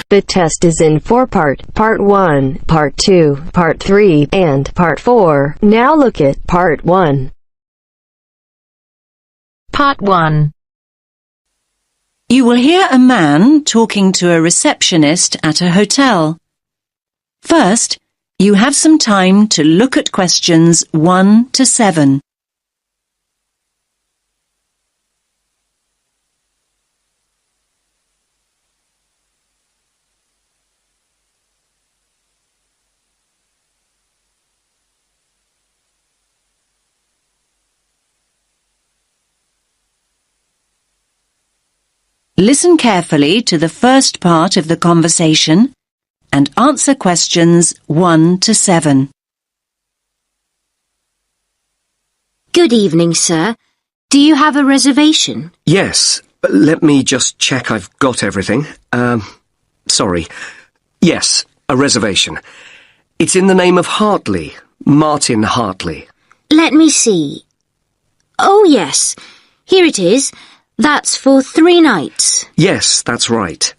The test is in 4-part, Part 1, Part 2, Part 3, and Part 4. Now look at Part 1. Part 1. You will hear a man talking to a receptionist at a hotel. First, you have some time to look at questions 1 to 7. Listen carefully to the first part of the conversation and answer questions 1 to 7. Good evening, sir. Do you have a reservation? Yes. Let me just check I've got everything. Sorry. Yes, a reservation. It's in the name of Hartley, Martin Hartley. Let me see. Oh, yes. Here it is. That's for 3 nights. Yes, that's right.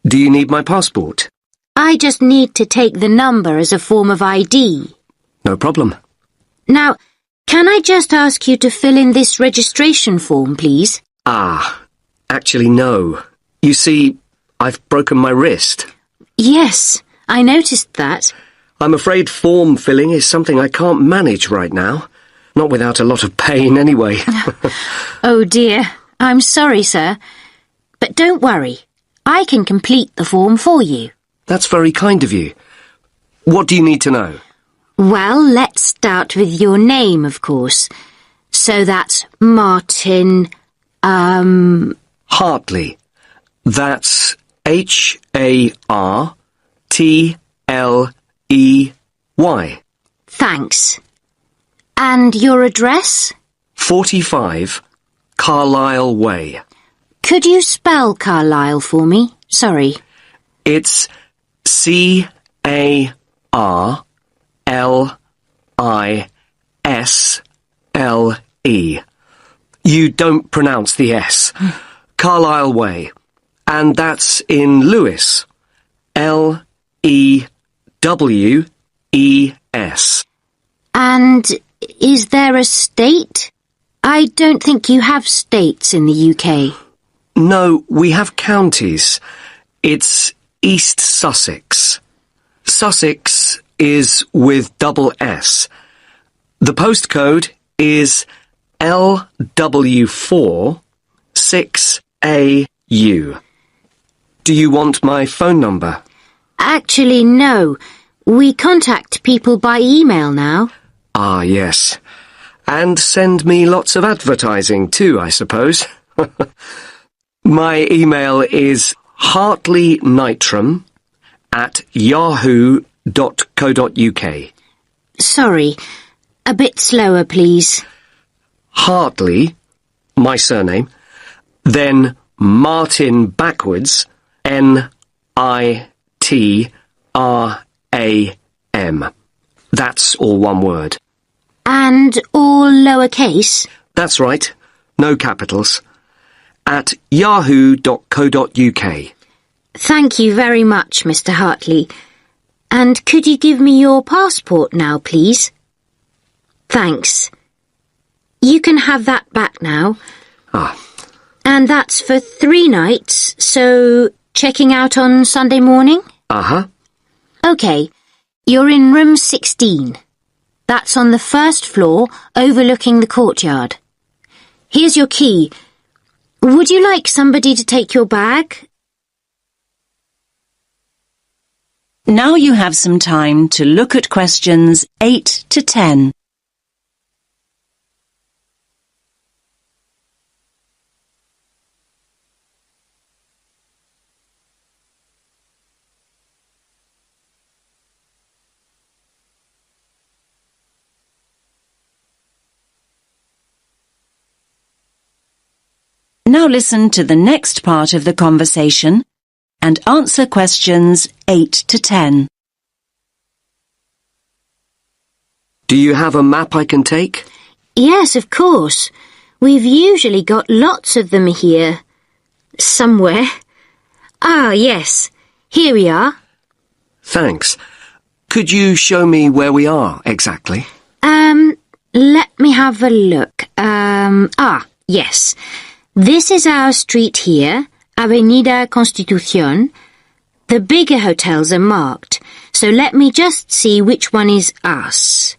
Do you need my passport? I just need to take the number as a form of ID. No problem. Now, can I just ask you to fill in this registration form, please? Actually, no. You see, I've broken my wrist. Yes, I noticed that. I'm afraid form filling is something I can't manage right now. Not without a lot of pain, anyway. Oh, dear. I'm sorry, sir. But don't worry. I can complete the form for you. That's very kind of you. What do you need to know? Well, let's start with your name, of course. So that's Martin, Hartley. That's Hartley. Thanks. And your address? 45 Carlisle Way. Could you spell Carlisle for me? Sorry. It's Carlisle. You don't pronounce the S. Carlisle Way. And that's in Lewes. Lewes. And is there a state? I don't think you have states in the UK. No, we have counties. It's East Sussex. Sussex is with double S. The postcode is LW4 6AU. Do you want my phone number? Actually, no. We contact people by email now. Ah, yes. And send me lots of advertising too, I suppose. My email is hartleynitram@yahoo.co.uk. Sorry. A bit slower, please. Hartley, my surname, then Martin backwards, NITRAM. That's all one word. And all lowercase? That's right. No capitals. At yahoo.co.uk. Thank you very much, Mr. Hartley. And could you give me your passport now, please? Thanks. You can have that back now. And that's for 3 nights, so checking out on Sunday morning? OK. You're in room 16. That's on the first floor, overlooking the courtyard. Here's your key. Would you like somebody to take your bag? Now you have some time to look at questions 8 to 10. Now listen to the next part of the conversation and answer questions 8 to 10. Do you have a map I can take? Yes, of course. We've usually got lots of them here. Somewhere. Ah, yes. Here we are. Thanks. Could you show me where we are exactly? Let me have a look. Yes. This is our street here, Avenida Constitución. The bigger hotels are marked, so let me just see which one is us.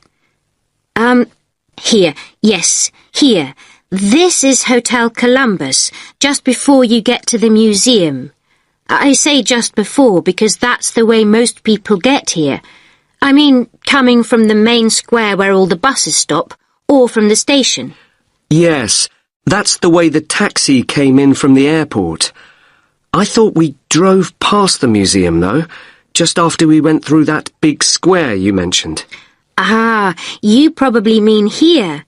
Here. Yes, here. This is Hotel Columbus, just before you get to the museum. I say just before because that's the way most people get here. I mean, coming from the main square where all the buses stop, or from the station. Yes, that's the way the taxi came in from the airport. I thought we drove past the museum, though, just after we went through that big square you mentioned. Ah, you probably mean here.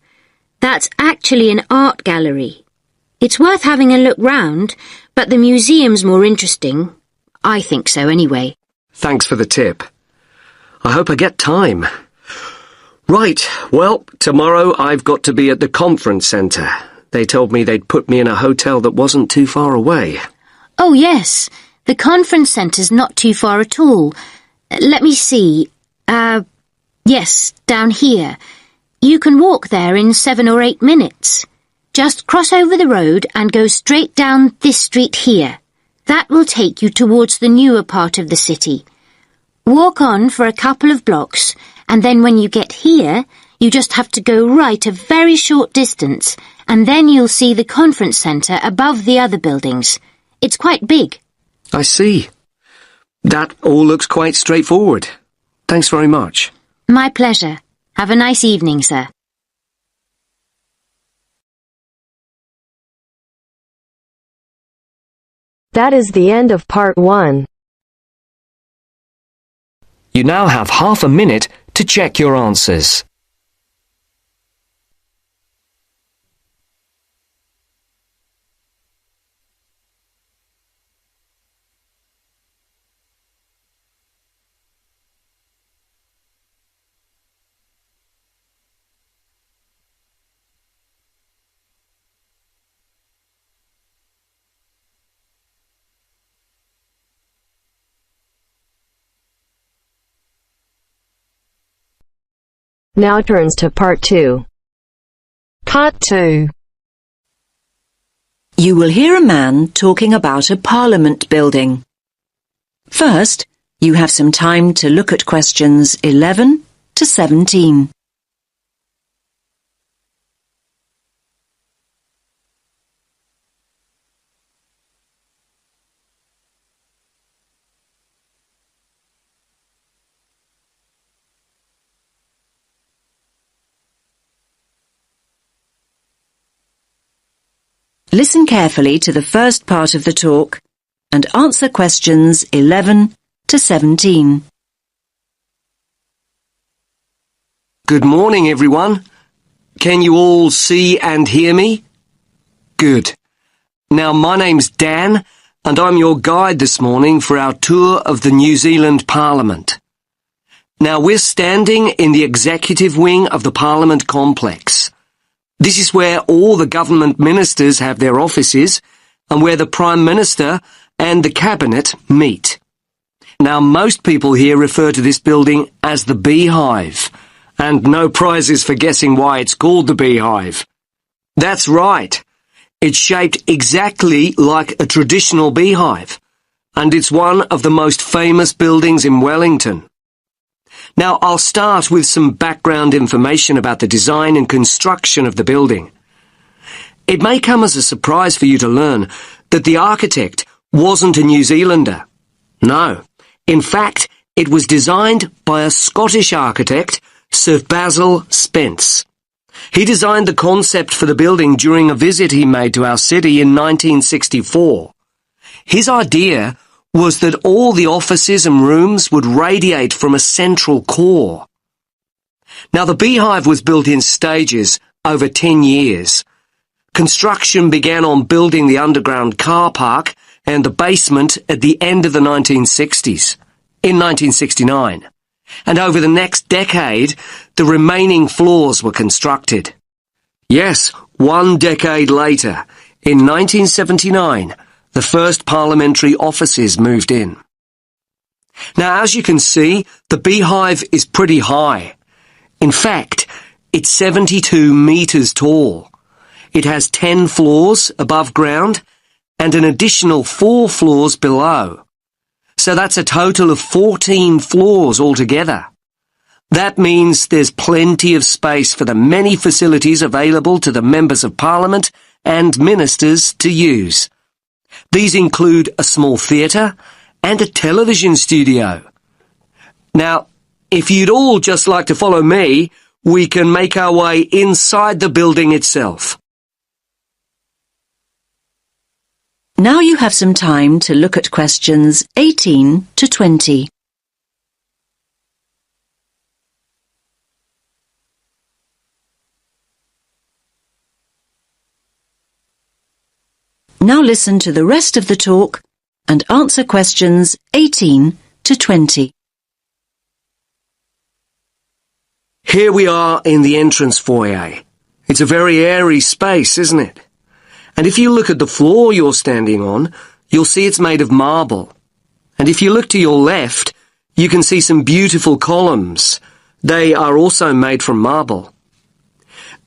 That's actually an art gallery. It's worth having a look round, but the museum's more interesting. I think so anyway. Thanks for the tip. I hope I get time. Right, well, tomorrow I've got to be at the conference centre. They told me they'd put me in a hotel that wasn't too far away. Oh, yes. The conference centre's not too far at all. Let me see. Yes, down here. You can walk there in 7 or 8 minutes. Just cross over the road and go straight down this street here. That will take you towards the newer part of the city. Walk on for a couple of blocks, and then when you get here, you just have to go right a very short distance, and then you'll see the conference centre above the other buildings. It's quite big. I see. That all looks quite straightforward. Thanks very much. My pleasure. Have a nice evening, sir. That is the end of part 1. You now have half a minute to check your answers. Now turns to part 2. Part 2. You will hear a man talking about a parliament building. First, you have some time to look at questions 11 to 17. Listen carefully to the first part of the talk and answer questions 11 to 17. Good morning, everyone. Can you all see and hear me? Good. Now, my name's Dan, and I'm your guide this morning for our tour of the New Zealand Parliament. Now, we're standing in the executive wing of the Parliament complex. This is where all the government ministers have their offices and where the Prime Minister and the Cabinet meet. Now, most people here refer to this building as the Beehive, and no prizes for guessing why it's called the Beehive. That's right. It's shaped exactly like a traditional beehive, and it's one of the most famous buildings in Wellington. Now, I'll start with some background information about the design and construction of the building. It may come as a surprise for you to learn that the architect wasn't a New Zealander. No. In fact, it was designed by a Scottish architect, Sir Basil Spence. He designed the concept for the building during a visit he made to our city in 1964. His idea was that all the offices and rooms would radiate from a central core. Now, the Beehive was built in stages over 10 years. Construction began on building the underground car park and the basement at the end of the 1960s, in 1969. And over the next decade, the remaining floors were constructed. Yes, 1 decade later, in 1979, the first parliamentary offices moved in. Now, as you can see, the beehive is pretty high. In fact, it's 72 metres tall. It has 10 floors above ground and an additional 4 floors below. So that's a total of 14 floors altogether. That means there's plenty of space for the many facilities available to the members of Parliament and ministers to use. These include a small theatre and a television studio. Now, if you'd all just like to follow me, we can make our way inside the building itself. Now you have some time to look at questions 18 to 20. Now listen to the rest of the talk and answer questions 18 to 20. Here we are in the entrance foyer. It's a very airy space, isn't it? And if you look at the floor you're standing on, you'll see it's made of marble. And if you look to your left, you can see some beautiful columns. They are also made from marble.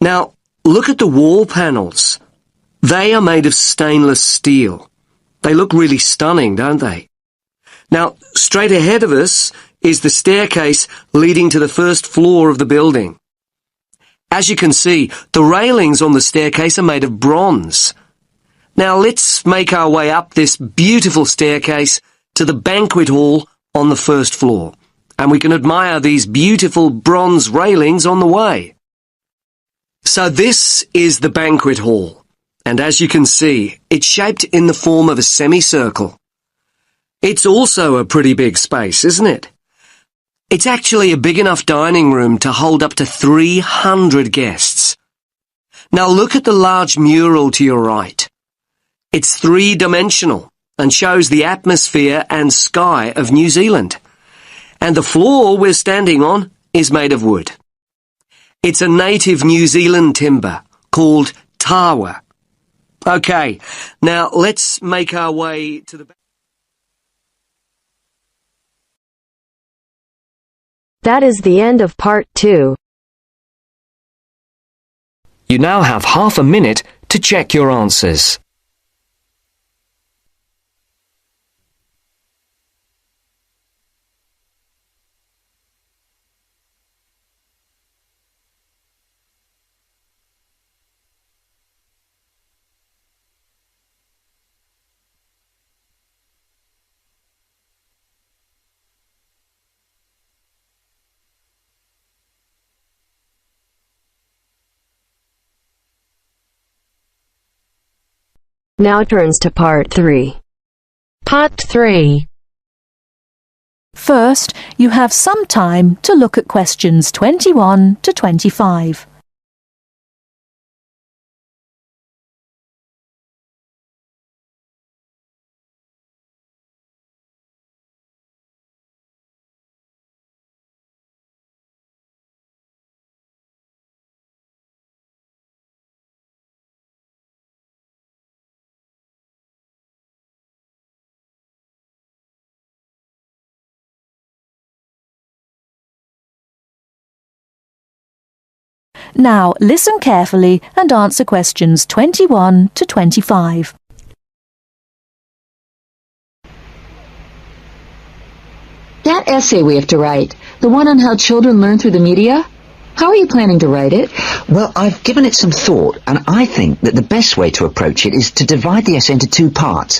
Now, look at the wall panels. They are made of stainless steel. They look really stunning, don't they? Now, straight ahead of us is the staircase leading to the first floor of the building. As you can see, the railings on the staircase are made of bronze. Now let's make our way up this beautiful staircase to the banquet hall on the first floor, and we can admire these beautiful bronze railings on the way. So this is the banquet hall, and as you can see, it's shaped in the form of a semicircle. It's also a pretty big space, isn't it? It's actually a big enough dining room to hold up to 300 guests. Now look at the large mural to your right. It's 3-dimensional and shows the atmosphere and sky of New Zealand. And the floor we're standing on is made of wood. It's a native New Zealand timber called tawa. Okay, now let's make our way to the... That is the end of part 2. You now have half a minute to check your answers. Now turns to part 3. Part 3. First, you have some time to look at questions 21 to 25. Now listen carefully and answer questions 21 to 25. That essay we have to write, the one on how children learn through the media, how are you planning to write it? Well, I've given it some thought, and I think that the best way to approach it is to divide the essay into 2 parts.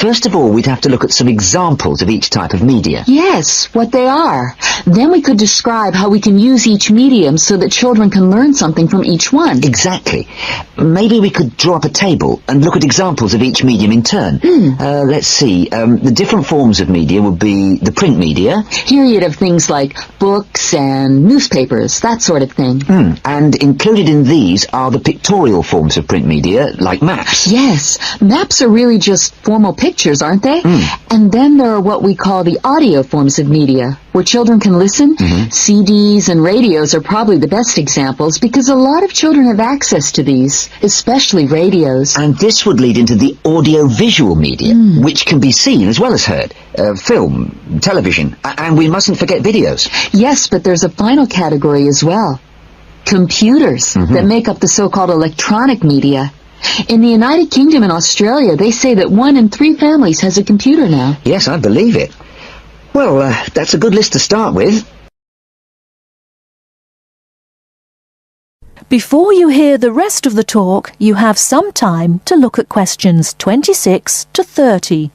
First of all, we'd have to look at some examples of each type of media. Yes, what they are. Then we could describe how we can use each medium so that children can learn something from each one. Exactly. Maybe we could draw up a table and look at examples of each medium in turn. Let's see. The different forms of media would be the print media. Here you'd have things like books and newspapers, that sort of thing. And in included in these are the pictorial forms of print media, like maps. Yes, maps are really just formal pictures, aren't they? And then there are what we call the audio forms of media, where children can listen. CDs and radios are probably the best examples because a lot of children have access to these, especially radios. And this would lead into the audio-visual media, which can be seen as well as heard. Film, television, and we mustn't forget videos. Yes, but there's a final category as well. Computers that make up the so-called electronic media. In the United Kingdom and Australia, they say that 1 in 3 families has a computer now. Yes, I believe it. Well, that's a good list to start with. Before you hear the rest of the talk, you have some time to look at questions 26 to 30.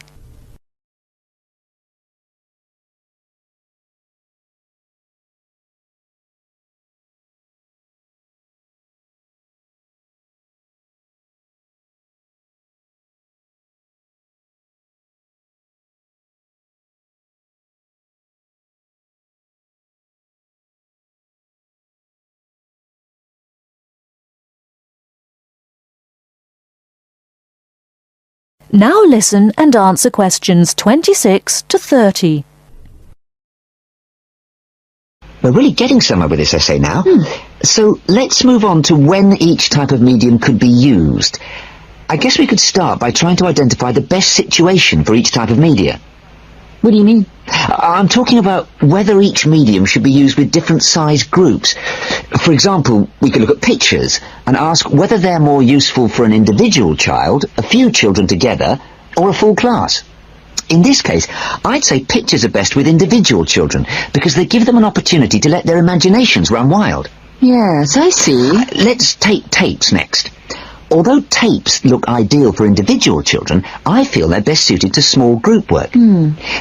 Now listen and answer questions 26 to 30. We're really getting somewhere with this essay now. So let's move on to when each type of medium could be used. I guess we could start by trying to identify the best situation for each type of media. What do you mean? I'm talking about whether each medium should be used with different size groups. For example, we could look at pictures and ask whether they're more useful for an individual child, a few children together, or a full class. In this case, I'd say pictures are best with individual children because they give them an opportunity to let their imaginations run wild. Yes, I see. Let's take tapes next. Although tapes look ideal for individual children, I feel they're best suited to small group work.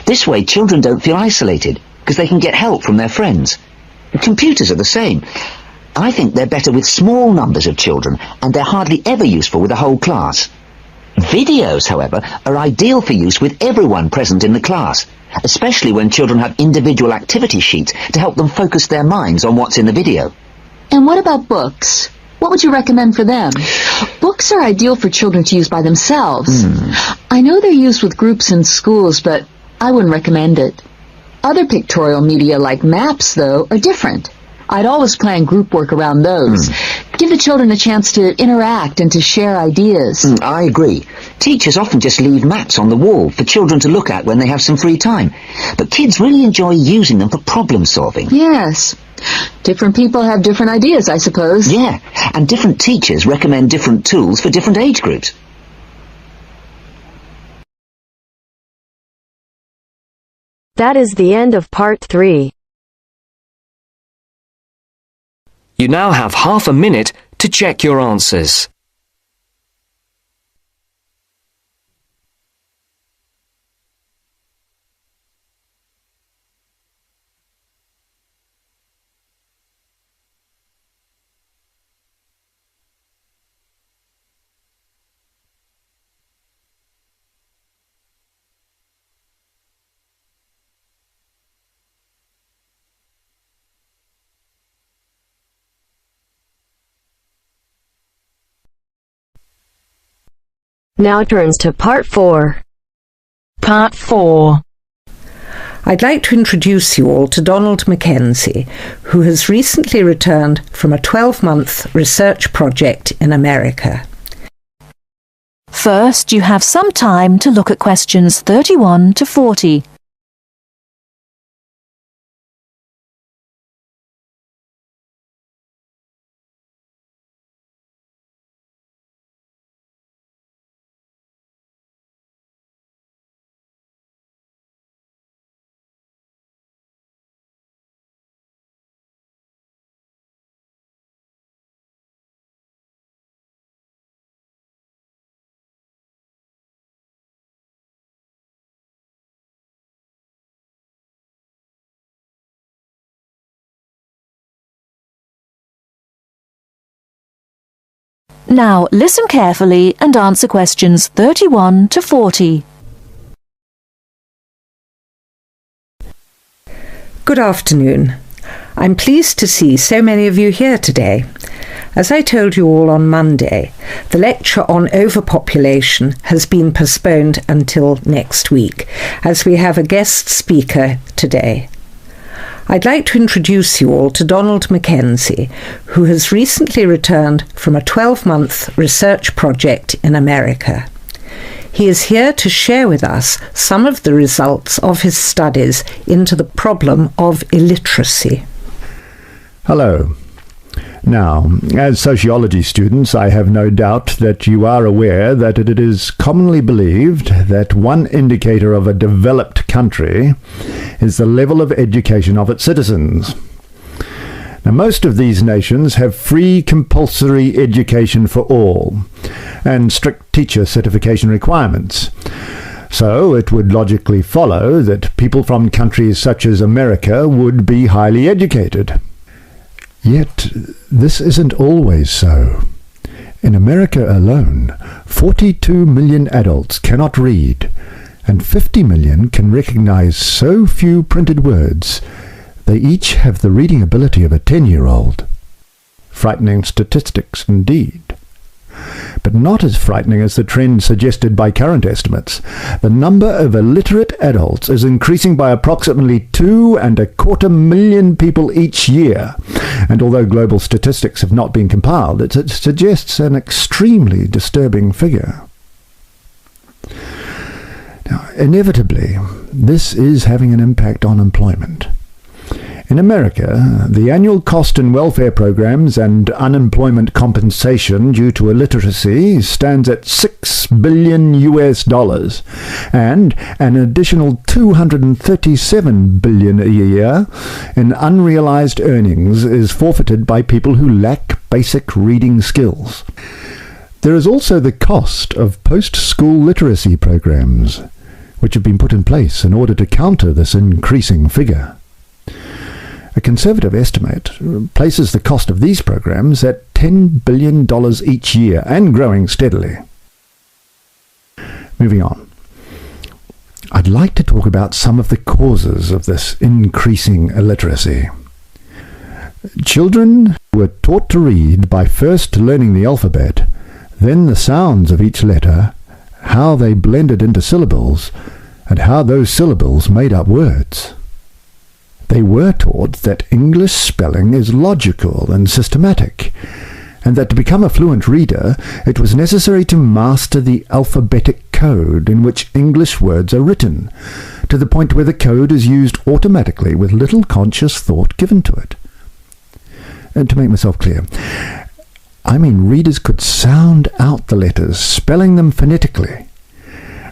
This way, children don't feel isolated, because they can get help from their friends. Computers are the same. I think they're better with small numbers of children, and they're hardly ever useful with a whole class. Videos, however, are ideal for use with everyone present in the class, especially when children have individual activity sheets to help them focus their minds on what's in the video. And what about books? What would you recommend for them? Books are ideal for children to use by themselves. I know they're used with groups in schools, but I wouldn't recommend it. Other pictorial media like maps, though, are different. I'd always plan group work around those. Give the children a chance to interact and to share ideas. I agree. Teachers often just leave maps on the wall for children to look at when they have some free time. But kids really enjoy using them for problem solving. Yes. Different people have different ideas, I suppose. Yeah, and different teachers recommend different tools for different age groups. That is the end of part 3. You now have half a minute to check your answers. Now turns to part 4. Part 4. I'd like to introduce you all to Donald Mackenzie, who has recently returned from a 12-month research project in America. First, you have some time to look at questions 31 to 40. Now listen carefully and answer questions 31 to 40. Good afternoon. I'm pleased to see so many of you here today. As I told you all on Monday, the lecture on overpopulation has been postponed until next week, as we have a guest speaker today. I'd like to introduce you all to Donald Mackenzie, who has recently returned from a 12-month research project in America. He is here to share with us some of the results of his studies into the problem of illiteracy. Hello. Now, as sociology students, I have no doubt that you are aware that it is commonly believed that one indicator of a developed country is the level of education of its citizens. Now, most of these nations have free compulsory education for all and strict teacher certification requirements. So it would logically follow that people from countries such as America would be highly educated. Yet, this isn't always so. In America alone, 42 million adults cannot read, and 50 million can recognize so few printed words, they each have the reading ability of a 10-year-old. Frightening statistics indeed. But not as frightening as the trend suggested by current estimates. The number of illiterate adults is increasing by approximately 2.25 million people each year, and although global statistics have not been compiled, it suggests an extremely disturbing figure. Now, inevitably, this is having an impact on employment. In America, the annual cost in welfare programs and unemployment compensation due to illiteracy stands at $6 billion, and an additional $237 billion a year in unrealized earnings is forfeited by people who lack basic reading skills. There is also the cost of post-school literacy programs, which have been put in place in order to counter this increasing figure. A conservative estimate places the cost of these programs at $10 billion each year and growing steadily. Moving on. I'd like to talk about some of the causes of this increasing illiteracy. Children were taught to read by first learning the alphabet, then the sounds of each letter, how they blended into syllables, and how those syllables made up words. They were taught that English spelling is logical and systematic, and that to become a fluent reader, it was necessary to master the alphabetic code in which English words are written, to the point where the code is used automatically with little conscious thought given to it. And to make myself clear, I mean readers could sound out the letters, spelling them phonetically.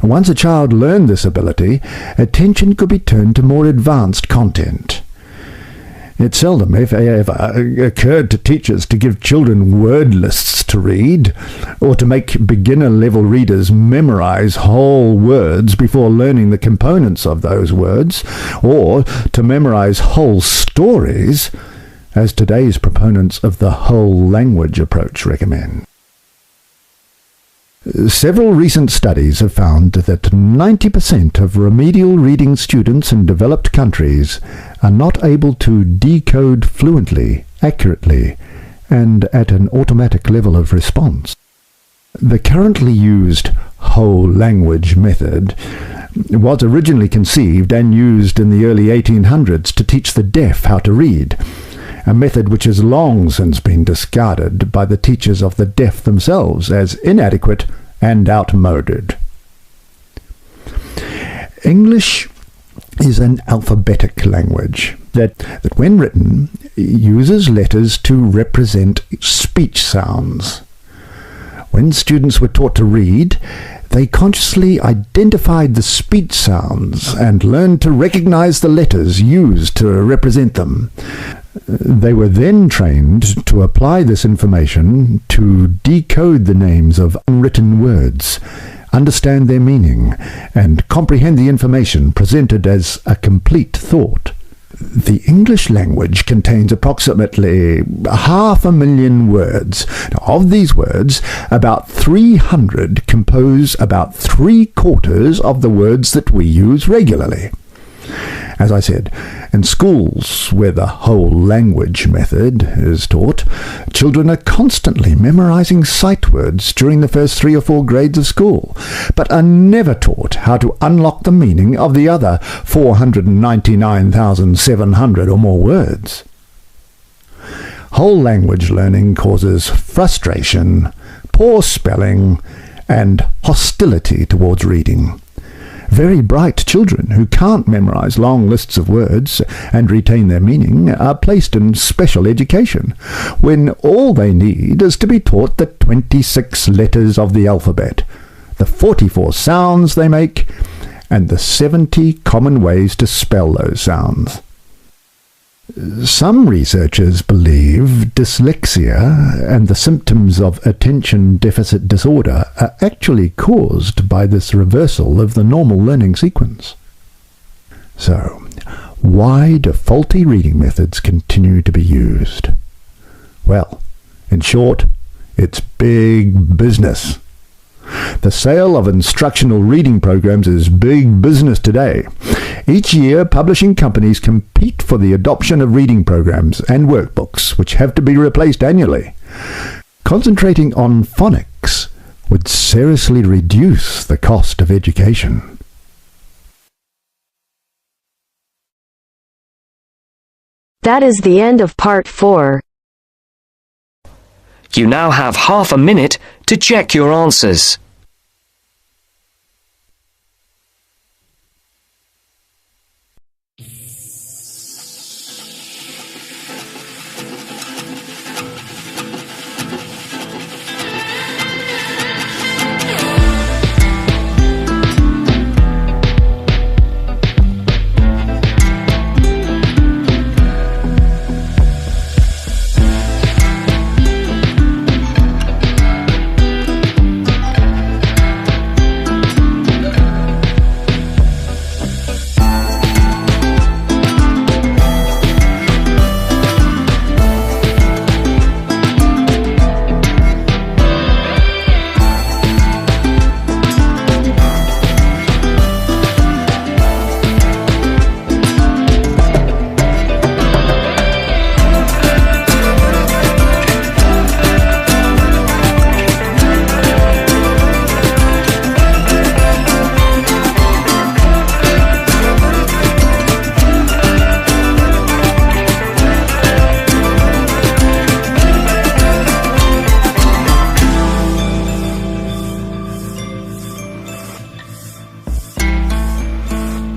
And once a child learned this ability, attention could be turned to more advanced content. It seldom, if ever, occurred to teachers to give children word lists to read, or to make beginner-level readers memorize whole words before learning the components of those words, or to memorize whole stories, as today's proponents of the whole language approach recommend. Several recent studies have found that 90% of remedial reading students in developed countries are not able to decode fluently, accurately, and at an automatic level of response. The currently used whole language method was originally conceived and used in the early 1800s to teach the deaf how to read, a method which has long since been discarded by the teachers of the deaf themselves as inadequate and outmoded. English is an alphabetic language that when written, uses letters to represent speech sounds. When students were taught to read, they consciously identified the speech sounds and learned to recognize the letters used to represent them. They were then trained to apply this information to decode the names of unwritten words, understand their meaning, and comprehend the information presented as a complete thought. The English language contains approximately 500,000 words. Now, of these words, about 300 compose about 3/4 of the words that we use regularly. As I said, in schools where the whole language method is taught, children are constantly memorizing sight words during the first 3 or 4 grades of school, but are never taught how to unlock the meaning of the other 499,700 or more words. Whole language learning causes frustration, poor spelling, and hostility towards reading. Very bright children who can't memorize long lists of words and retain their meaning are placed in special education, when all they need is to be taught the 26 letters of the alphabet, the 44 sounds they make, and the 70 common ways to spell those sounds. Some researchers believe dyslexia and the symptoms of attention deficit disorder are actually caused by this reversal of the normal learning sequence. So, why do faulty reading methods continue to be used? Well, in short, it's big business. The sale of instructional reading programs is big business today. Each year, publishing companies compete for the adoption of reading programs and workbooks, which have to be replaced annually. Concentrating on phonics would seriously reduce the cost of education. That is the end of part 4. You now have half a minute to check your answers.